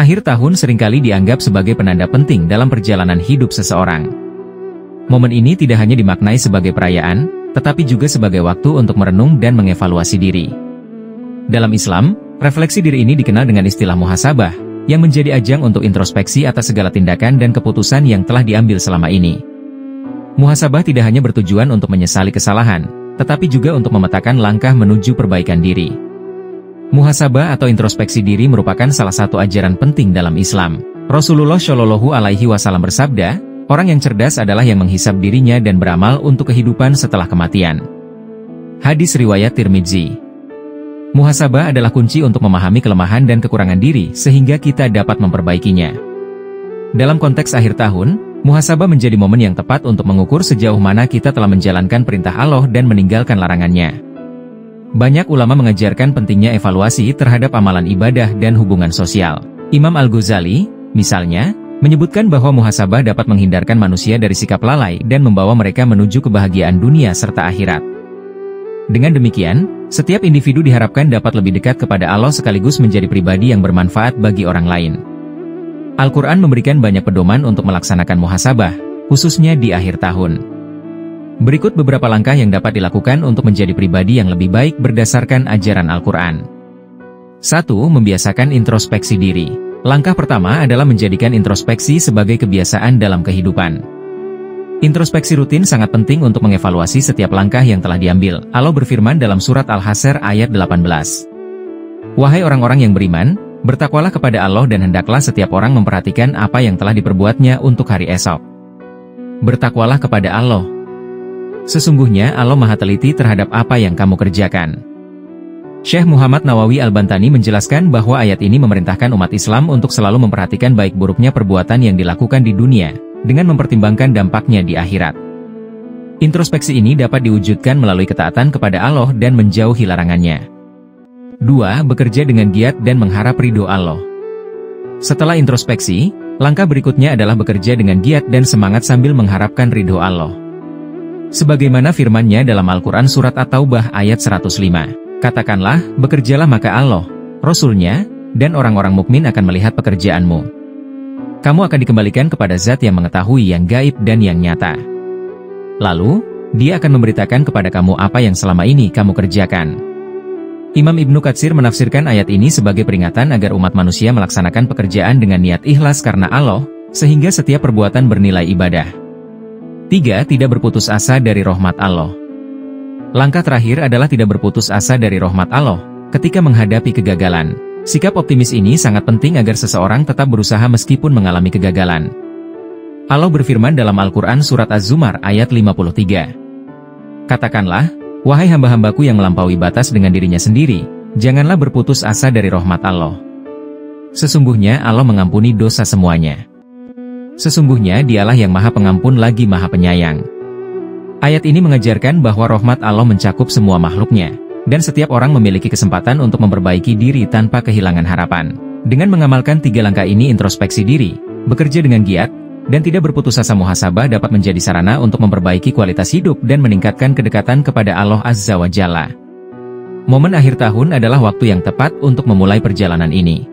Akhir tahun seringkali dianggap sebagai penanda penting dalam perjalanan hidup seseorang. Momen ini tidak hanya dimaknai sebagai perayaan, tetapi juga sebagai waktu untuk merenung dan mengevaluasi diri. Dalam Islam, refleksi diri ini dikenal dengan istilah muhasabah, yang menjadi ajang untuk introspeksi atas segala tindakan dan keputusan yang telah diambil selama ini. Muhasabah tidak hanya bertujuan untuk menyesali kesalahan, tetapi juga untuk memetakan langkah menuju perbaikan diri. Muhasabah atau introspeksi diri merupakan salah satu ajaran penting dalam Islam. Rasulullah Shallallahu Alaihi Wasallam bersabda, orang yang cerdas adalah yang menghisab dirinya dan beramal untuk kehidupan setelah kematian. Hadis riwayat Tirmidzi. Muhasabah adalah kunci untuk memahami kelemahan dan kekurangan diri sehingga kita dapat memperbaikinya. Dalam konteks akhir tahun, muhasabah menjadi momen yang tepat untuk mengukur sejauh mana kita telah menjalankan perintah Allah dan meninggalkan larangannya. Banyak ulama mengajarkan pentingnya evaluasi terhadap amalan ibadah dan hubungan sosial. Imam Al-Ghazali, misalnya, menyebutkan bahwa muhasabah dapat menghindarkan manusia dari sikap lalai dan membawa mereka menuju kebahagiaan dunia serta akhirat. Dengan demikian, setiap individu diharapkan dapat lebih dekat kepada Allah sekaligus menjadi pribadi yang bermanfaat bagi orang lain. Al-Quran memberikan banyak pedoman untuk melaksanakan muhasabah, khususnya di akhir tahun. Berikut beberapa langkah yang dapat dilakukan untuk menjadi pribadi yang lebih baik berdasarkan ajaran Al-Quran. 1. Membiasakan introspeksi diri. Langkah pertama adalah menjadikan introspeksi sebagai kebiasaan dalam kehidupan. Introspeksi rutin sangat penting untuk mengevaluasi setiap langkah yang telah diambil. Allah berfirman dalam surat Al-Hasyr ayat 18. Wahai orang-orang yang beriman, bertakwalah kepada Allah dan hendaklah setiap orang memperhatikan apa yang telah diperbuatnya untuk hari esok. Bertakwalah kepada Allah. Sesungguhnya Allah Maha Teliti terhadap apa yang kamu kerjakan. Syekh Muhammad Nawawi Al-Bantani menjelaskan bahwa ayat ini memerintahkan umat Islam untuk selalu memperhatikan baik buruknya perbuatan yang dilakukan di dunia, dengan mempertimbangkan dampaknya di akhirat. Introspeksi ini dapat diwujudkan melalui ketaatan kepada Allah dan menjauhi larangannya. 2. Bekerja dengan giat dan mengharap ridho Allah. Setelah introspeksi, langkah berikutnya adalah bekerja dengan giat dan semangat sambil mengharapkan ridho Allah. Sebagaimana firman-Nya dalam Al-Quran Surat At-Taubah ayat 105, katakanlah, bekerjalah maka Allah, Rasul-Nya, dan orang-orang mukmin akan melihat pekerjaanmu. Kamu akan dikembalikan kepada Zat yang mengetahui yang gaib dan yang nyata. Lalu, Dia akan memberitakan kepada kamu apa yang selama ini kamu kerjakan. Imam Ibnu Katsir menafsirkan ayat ini sebagai peringatan agar umat manusia melaksanakan pekerjaan dengan niat ikhlas karena Allah, sehingga setiap perbuatan bernilai ibadah. 3. Tidak berputus asa dari rahmat Allah. Langkah terakhir adalah tidak berputus asa dari rahmat Allah ketika menghadapi kegagalan. Sikap optimis ini sangat penting agar seseorang tetap berusaha meskipun mengalami kegagalan. Allah berfirman dalam Al-Quran Surat Az-Zumar ayat 53. Katakanlah, wahai hamba-hambaku yang melampaui batas dengan dirinya sendiri, janganlah berputus asa dari rahmat Allah. Sesungguhnya Allah mengampuni dosa semuanya. Sesungguhnya Dialah yang Maha Pengampun lagi Maha Penyayang. Ayat ini mengajarkan bahwa rahmat Allah mencakup semua makhluknya, dan setiap orang memiliki kesempatan untuk memperbaiki diri tanpa kehilangan harapan. Dengan mengamalkan 3 langkah ini, introspeksi diri, bekerja dengan giat, dan tidak berputus asa, muhasabah dapat menjadi sarana untuk memperbaiki kualitas hidup dan meningkatkan kedekatan kepada Allah Azza wa Jalla. Momen akhir tahun adalah waktu yang tepat untuk memulai perjalanan ini.